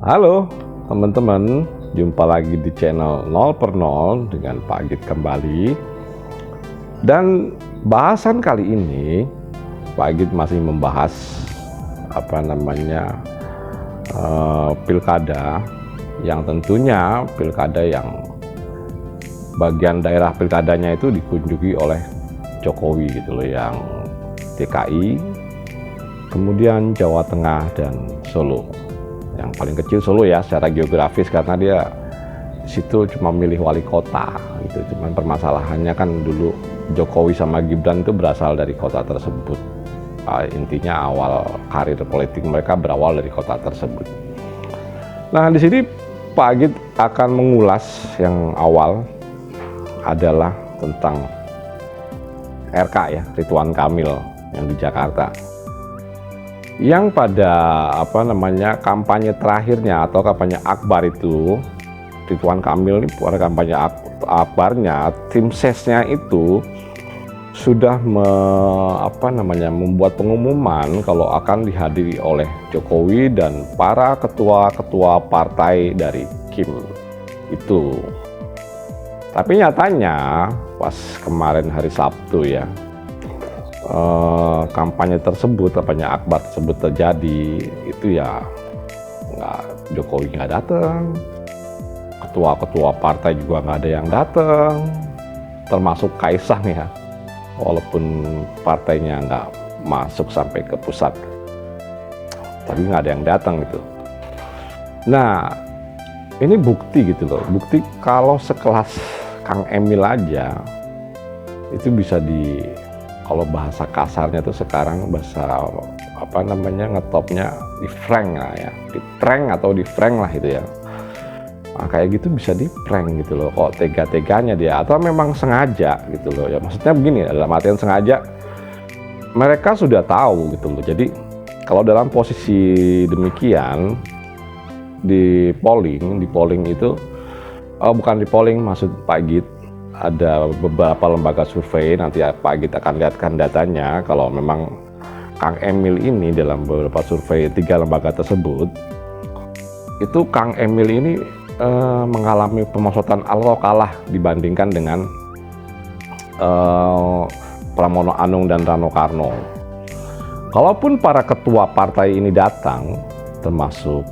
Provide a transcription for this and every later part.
Halo teman-teman, jumpa lagi di channel 0 per 0 dengan Pak Agit kembali. Dan bahasan kali ini Pak Agit masih membahas pilkada, yang tentunya pilkada yang bagian daerah pilkadanya itu dikunjungi oleh Jokowi gitu loh, yang DKI, kemudian Jawa Tengah dan Solo. Yang paling kecil Solo ya secara geografis, karena dia di situ cuma milih wali kota gitu. Cuman permasalahannya kan dulu Jokowi sama Gibran itu berasal dari kota tersebut. Intinya awal karir politik mereka berawal dari kota tersebut. Nah, di sini Pak Agit akan mengulas yang awal adalah tentang RK ya, Ridwan Kamil yang di Jakarta. Yang pada kampanye terakhirnya atau kampanye akbar itu, Ridwan Kamil ini pada kampanye akbarnya, tim sesnya itu sudah membuat pengumuman kalau akan dihadiri oleh Jokowi dan para ketua-ketua partai dari Kim itu. Tapi nyatanya pas kemarin hari Sabtu ya, kampanye akbar tersebut terjadi, itu ya Jokowi nggak datang, ketua-ketua partai juga nggak ada yang datang, termasuk Kaisang ya, walaupun partainya nggak masuk sampai ke pusat, tapi nggak ada yang datang gitu. Nah, ini bukti gitu loh, bukti kalau sekelas Kang Emil aja itu bisa kalau bahasa kasarnya tuh sekarang bahasa ngetopnya di prank lah ya, di prank atau di prank lah itu ya. Nah, kayak gitu bisa di prank gitu loh, kok tega-teganya dia, atau memang sengaja gitu loh ya. Maksudnya begini, dalam artian sengaja mereka sudah tahu gitu loh. Jadi kalau dalam posisi demikian di polling itu bukan di polling, maksud Pak Agit, ada beberapa lembaga survei, nanti Pak Agit akan lihatkan datanya. Kalau memang Kang Emil ini dalam beberapa survei 3 lembaga tersebut, itu Kang Emil ini mengalami pemosotan atau kalah dibandingkan dengan Pramono Anung dan Rano Karno. Kalaupun para ketua partai ini datang, termasuk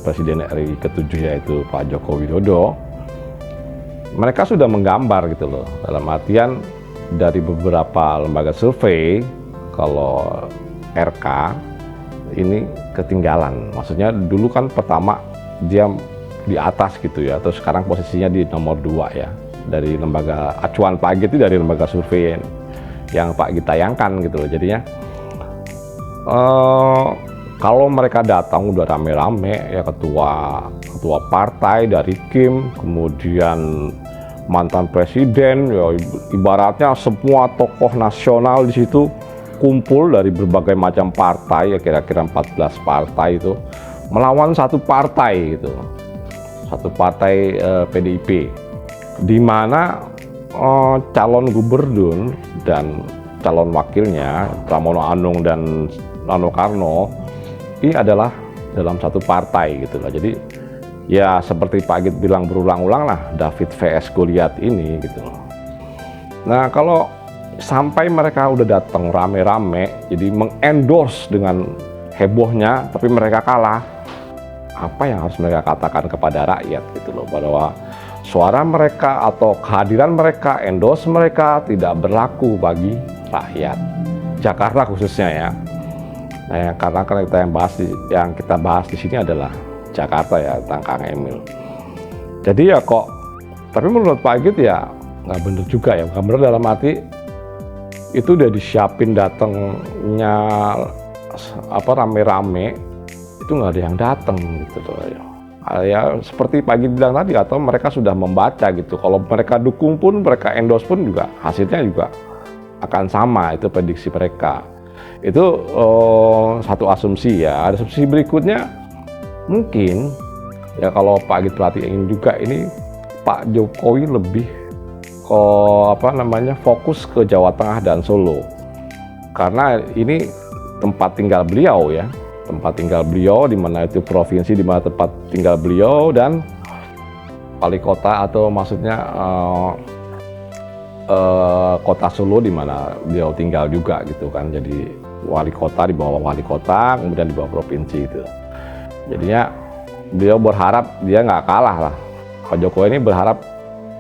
Presiden RI ke-7 yaitu Pak Joko Widodo, mereka sudah menggambar gitu loh, dalam artian dari beberapa lembaga survei kalau RK ini ketinggalan. Maksudnya dulu kan pertama dia di atas gitu ya, terus sekarang posisinya di nomor 2 ya, dari lembaga acuan Pak Agit itu, dari lembaga survei yang Pak Agit tayangkan gitu loh. Jadinya kalau mereka datang udah rame-rame ya, ketua partai dari Kim, kemudian mantan presiden ya, ibaratnya semua tokoh nasional di situ kumpul dari berbagai macam partai ya, kira-kira 14 partai itu melawan satu partai gitu, satu partai PDIP, di mana calon gubernur dan calon wakilnya Pramono Anung dan Rano Karno ini adalah dalam satu partai gitu loh. Jadi ya seperti Pak Agit bilang berulang-ulang lah, David vs Goliath ini gitu loh. Nah, kalau sampai mereka udah datang rame-rame, jadi mengendorse dengan hebohnya, tapi mereka kalah, apa yang harus mereka katakan kepada rakyat gitu loh, bahwa suara mereka atau kehadiran mereka, endorse mereka tidak berlaku bagi rakyat Jakarta khususnya ya. Nah, karena yang kita bahas di sini adalah Jakarta ya, tentang Kang Emil. Jadi ya tapi menurut Pak Agit ya nggak bener juga ya, nggak bener dalam arti itu udah disiapin datangnya rame-rame, itu nggak ada yang datang gitu loh ya. Ya seperti Pak Agit bilang tadi, atau mereka sudah membaca gitu, kalau mereka dukung pun, mereka endorse pun juga hasilnya juga akan sama, itu prediksi mereka. Itu satu asumsi ya. Ada asumsi berikutnya, mungkin ya kalau Pak Agit perhatiin juga, ini Pak Jokowi lebih fokus ke Jawa Tengah dan Solo, karena ini tempat tinggal beliau ya. tempat tinggal beliau, di mana itu provinsi di mana tempat tinggal beliau, dan wali kota atau maksudnya kota Solo di mana beliau tinggal juga gitu kan. Jadi wali kota di bawah wali kota, kemudian di bawah provinsi itu. Jadinya beliau berharap dia nggak kalah lah. Pak Jokowi ini berharap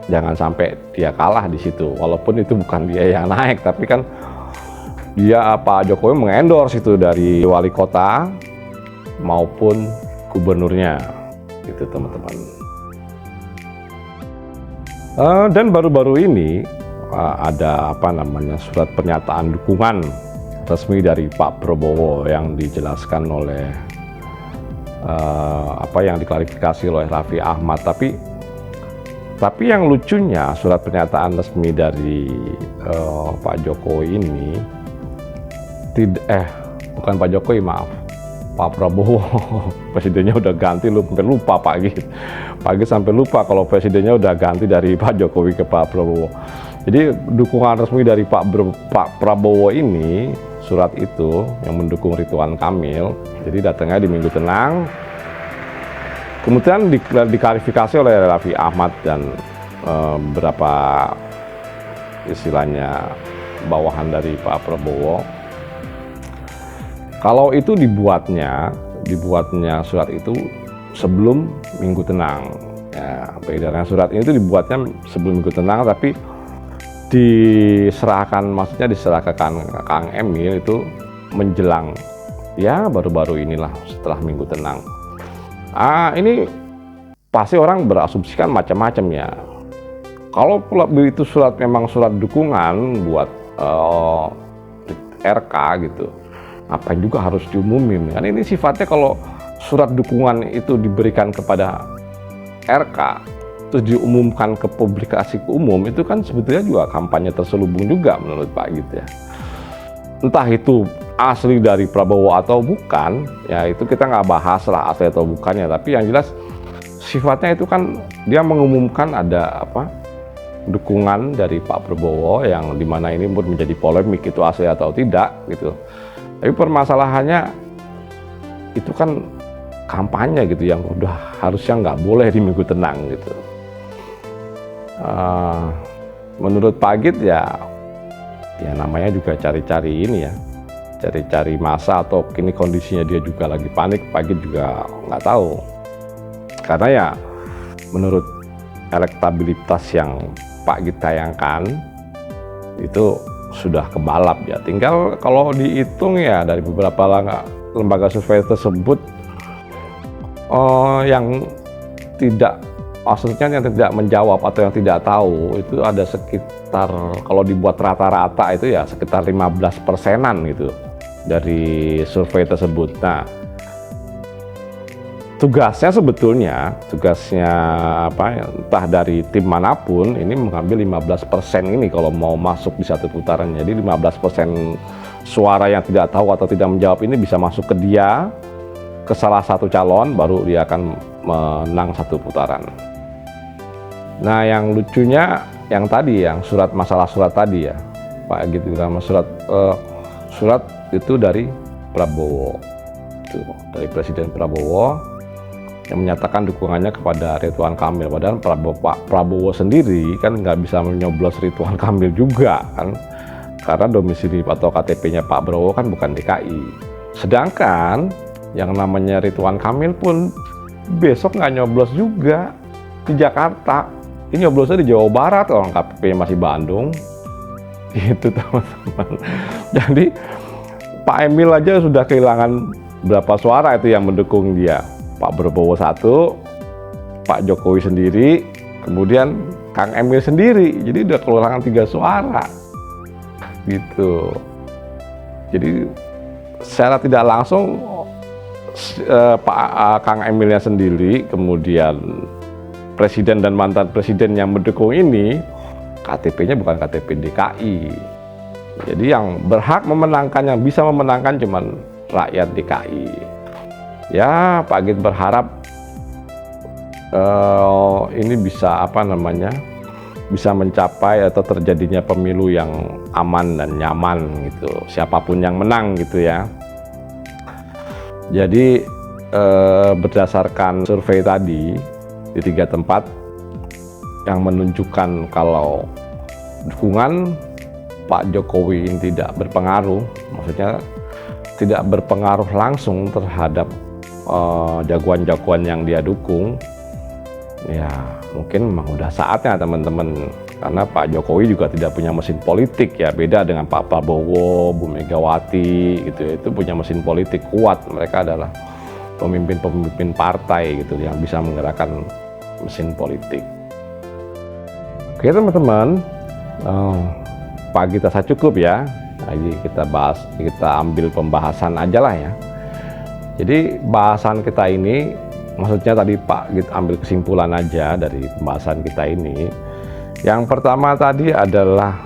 jangan sampai dia kalah di situ. Walaupun itu bukan dia yang naik, tapi kan dia Pak Jokowi mengendorse itu dari wali kota maupun gubernurnya, gitu teman-teman. Dan baru-baru ini ada surat pernyataan dukungan resmi dari Pak Prabowo yang dijelaskan oleh yang diklarifikasi oleh Raffi Ahmad. Tapi yang lucunya surat pernyataan resmi dari Pak Jokowi ini bukan Pak Jokowi, maaf, Pak Prabowo. Presidennya udah ganti, sampai lupa Pak Git sampai lupa kalau presidennya udah ganti dari Pak Jokowi ke Pak Prabowo. Jadi dukungan resmi dari Pak Prabowo ini, surat itu yang mendukung Ridwan Kamil, jadi datangnya di Minggu Tenang. Kemudian diklarifikasi oleh Raffi Ahmad dan beberapa istilahnya bawahan dari Pak Prabowo. Kalau itu dibuatnya surat itu sebelum Minggu Tenang. Ya, peredaran surat ini itu dibuatnya sebelum Minggu Tenang, tapi diserahkan ke Kang Emil itu menjelang ya baru-baru inilah setelah Minggu Tenang. Ini pasti orang berasumsikan macam-macam ya. Kalau pula itu memang surat dukungan buat RK gitu, apa juga harus diumumin? Kan ini sifatnya kalau surat dukungan itu diberikan kepada RK terus diumumkan ke publikasi ke umum, itu kan sebetulnya juga kampanye terselubung juga menurut Pak Git ya. Entah itu asli dari Prabowo atau bukan, ya itu kita nggak bahas lah asli atau bukannya, tapi yang jelas sifatnya itu kan dia mengumumkan ada dukungan dari Pak Prabowo yang dimana ini menjadi polemik itu asli atau tidak gitu. Tapi permasalahannya itu kan kampanye gitu yang udah harusnya nggak boleh di Minggu Tenang gitu. Menurut Pak Git ya namanya juga cari-cari ini ya, cari-cari masa, atau kini kondisinya dia juga lagi panik. Pak Git juga nggak tahu, karena ya menurut elektabilitas yang Pak Git tayangkan itu sudah kebalap ya. Tinggal kalau dihitung ya dari beberapa lembaga survei tersebut yang tidak menjawab atau yang tidak tahu itu ada sekitar, kalau dibuat rata-rata itu ya sekitar 15%-an gitu dari survei tersebut. Nah, tugasnya entah dari tim manapun ini mengambil 15% ini kalau mau masuk di satu putaran. Jadi 15% suara yang tidak tahu atau tidak menjawab ini bisa masuk ke dia, ke salah satu calon, baru dia akan menang satu putaran. Nah, yang lucunya yang tadi, yang masalah surat tadi ya Pak Git bilang, surat itu dari Prabowo, itu dari Presiden Prabowo yang menyatakan dukungannya kepada Ridwan Kamil. Padahal Pak Prabowo sendiri kan nggak bisa menyoblos Ridwan Kamil juga kan, karena domisili atau KTP-nya Pak Prabowo kan bukan DKI. Sedangkan yang namanya Ridwan Kamil pun besok nggak nyoblos juga di Jakarta. Ini nyoblosnya di Jawa Barat, orang KTP-nya masih Bandung. Gitu teman-teman. Jadi Pak Emil aja sudah kehilangan berapa suara itu yang mendukung dia. Pak Prabowo 1, Pak Jokowi sendiri, kemudian Kang Emil sendiri. Jadi udah kehilangan 3 suara. Gitu. Jadi secara tidak langsung Kang Emilnya sendiri, kemudian presiden dan mantan presiden yang mendukung ini KTP-nya bukan KTP DKI. Jadi yang berhak memenangkan, yang bisa memenangkan cuman rakyat DKI. Ya, Pak Git berharap ini bisa bisa mencapai atau terjadinya pemilu yang aman dan nyaman gitu, siapapun yang menang gitu ya. Jadi berdasarkan survei tadi di 3 tempat yang menunjukkan kalau dukungan Pak Jokowi ini tidak berpengaruh, maksudnya tidak berpengaruh langsung terhadap jagoan-jagoan yang dia dukung, ya mungkin memang udah saatnya teman-teman, karena Pak Jokowi juga tidak punya mesin politik ya, beda dengan Pak Prabowo, Bu Megawati gitu, itu punya mesin politik kuat, mereka adalah pemimpin-pemimpin partai gitu yang bisa menggerakkan mesin politik. Oke teman-teman, pagi kita cukup ya. Jadi kita ambil pembahasan aja lah ya. Jadi bahasan kita ini, maksudnya tadi Pak Git ambil kesimpulan aja dari pembahasan kita ini. Yang pertama tadi adalah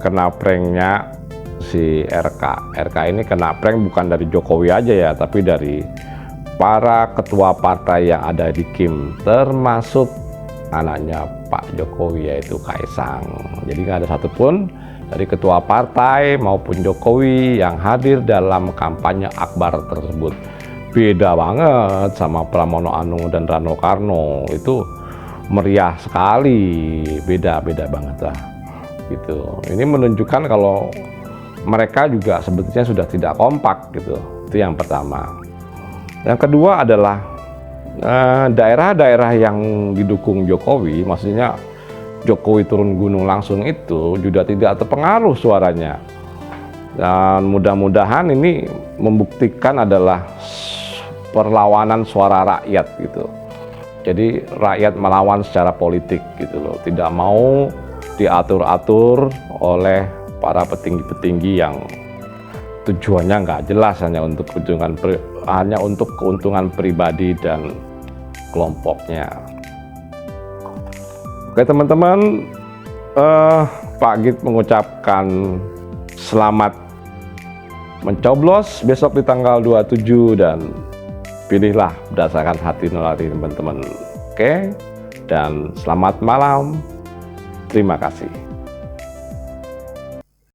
kena pranknya si RK. RK ini kena prank bukan dari Jokowi aja ya, tapi dari para ketua partai yang ada di KIM, termasuk anaknya Pak Jokowi yaitu Kaisang. Jadi nggak ada satupun dari ketua partai maupun Jokowi yang hadir dalam kampanye akbar tersebut. Beda banget sama Pramono Anung dan Rano Karno, itu meriah sekali, beda banget lah gitu. Ini menunjukkan kalau mereka juga sebetulnya sudah tidak kompak gitu. Itu yang pertama. Yang kedua adalah daerah-daerah yang didukung Jokowi, maksudnya Jokowi turun gunung langsung itu juga tidak terpengaruh suaranya. Dan mudah-mudahan ini membuktikan adalah perlawanan suara rakyat gitu. Jadi rakyat melawan secara politik gitu loh, tidak mau diatur-atur oleh para petinggi-petinggi yang tujuannya nggak jelas, hanya untuk keuntungan pribadi dan kelompoknya. Oke teman-teman, Pak Git mengucapkan selamat mencoblos besok di tanggal 27 dan pilihlah berdasarkan hati nurani teman-teman. Oke, dan selamat malam. Terima kasih.